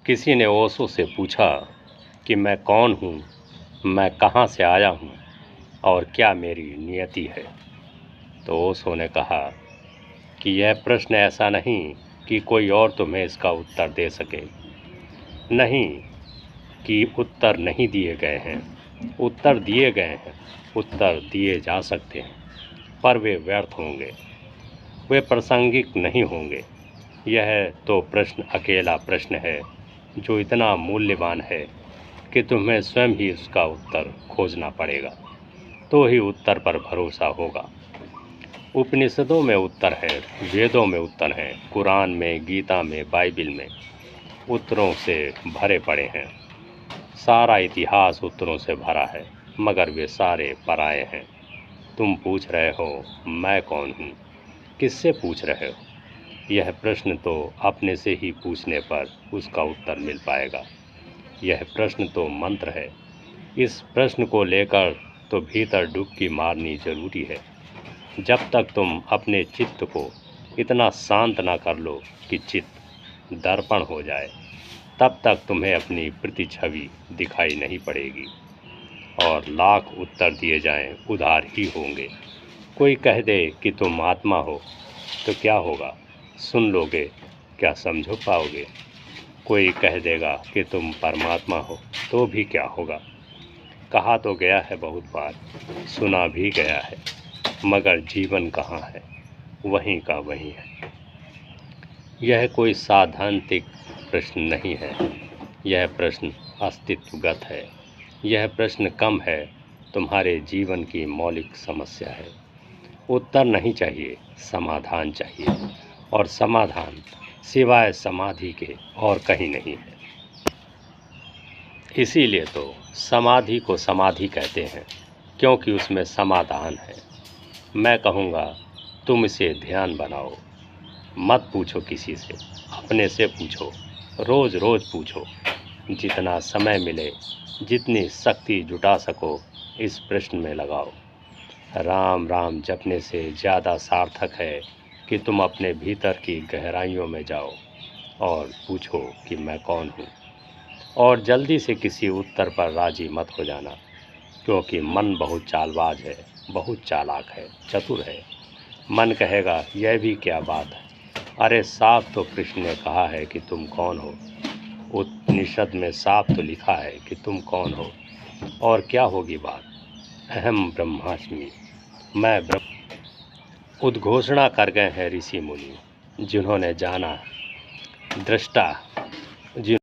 किसी ने ओशो से पूछा कि मैं कौन हूँ, मैं कहाँ से आया हूँ और क्या मेरी नियति है। तो ओशो ने कहा कि यह प्रश्न ऐसा नहीं कि कोई और तुम्हें इसका उत्तर दे सके। नहीं कि उत्तर नहीं दिए गए हैं, उत्तर दिए गए हैं, उत्तर दिए जा सकते हैं, पर वे व्यर्थ होंगे, वे प्रासंगिक नहीं होंगे। यह तो प्रश्न अकेला प्रश्न है जो इतना मूल्यवान है कि तुम्हें स्वयं ही उसका उत्तर खोजना पड़ेगा, तो ही उत्तर पर भरोसा होगा। उपनिषदों में उत्तर है, वेदों में उत्तर है, कुरान में, गीता में, बाइबिल में उत्तरों से भरे पड़े हैं। सारा इतिहास उत्तरों से भरा है, मगर वे सारे पराये हैं। तुम पूछ रहे हो मैं कौन हूँ, किससे पूछ रहे हो? यह प्रश्न तो अपने से ही पूछने पर उसका उत्तर मिल पाएगा। यह प्रश्न तो मंत्र है। इस प्रश्न को लेकर तो भीतर डुबकी मारनी जरूरी है। जब तक तुम अपने चित्त को इतना शांत ना कर लो कि चित्त दर्पण हो जाए, तब तक तुम्हें अपनी प्रतिछवि दिखाई नहीं पड़ेगी। और लाख उत्तर दिए जाएं, उधार ही होंगे। कोई कह दे कि तुम आत्मा हो, तो क्या होगा? सुन लोगे? क्या समझ पाओगे? कोई कह देगा कि तुम परमात्मा हो, तो भी क्या होगा? कहा तो गया है बहुत बार, सुना भी गया है, मगर जीवन कहाँ है? वहीं का वहीं है। यह कोई सैद्धांतिक प्रश्न नहीं है, यह प्रश्न अस्तित्वगत है। यह प्रश्न कम है, तुम्हारे जीवन की मौलिक समस्या है। उत्तर नहीं चाहिए, समाधान चाहिए, और समाधान सिवाय समाधि के और कहीं नहीं है। इसीलिए तो समाधि को समाधि कहते हैं, क्योंकि उसमें समाधान है। मैं कहूँगा तुम इसे ध्यान बनाओ। मत पूछो किसी से, अपने से पूछो। रोज़ रोज़ पूछो। जितना समय मिले, जितनी शक्ति जुटा सको, इस प्रश्न में लगाओ। राम राम जपने से ज़्यादा सार्थक है कि तुम अपने भीतर की गहराइयों में जाओ और पूछो कि मैं कौन हूँ। और जल्दी से किसी उत्तर पर राजी मत हो जाना, क्योंकि मन बहुत चालबाज है, बहुत चालाक है, चतुर है। मन कहेगा यह भी क्या बात है, अरे साफ तो कृष्ण ने कहा है कि तुम कौन हो। उपनिषद में साफ तो लिखा है कि तुम कौन हो, और क्या होगी बात? अहम ब्रह्मास्मि, मैं ब्रह्म। उद्घोषणा कर गए हैं ऋषि मुनि, जिन्होंने जाना, दृष्टा, जिन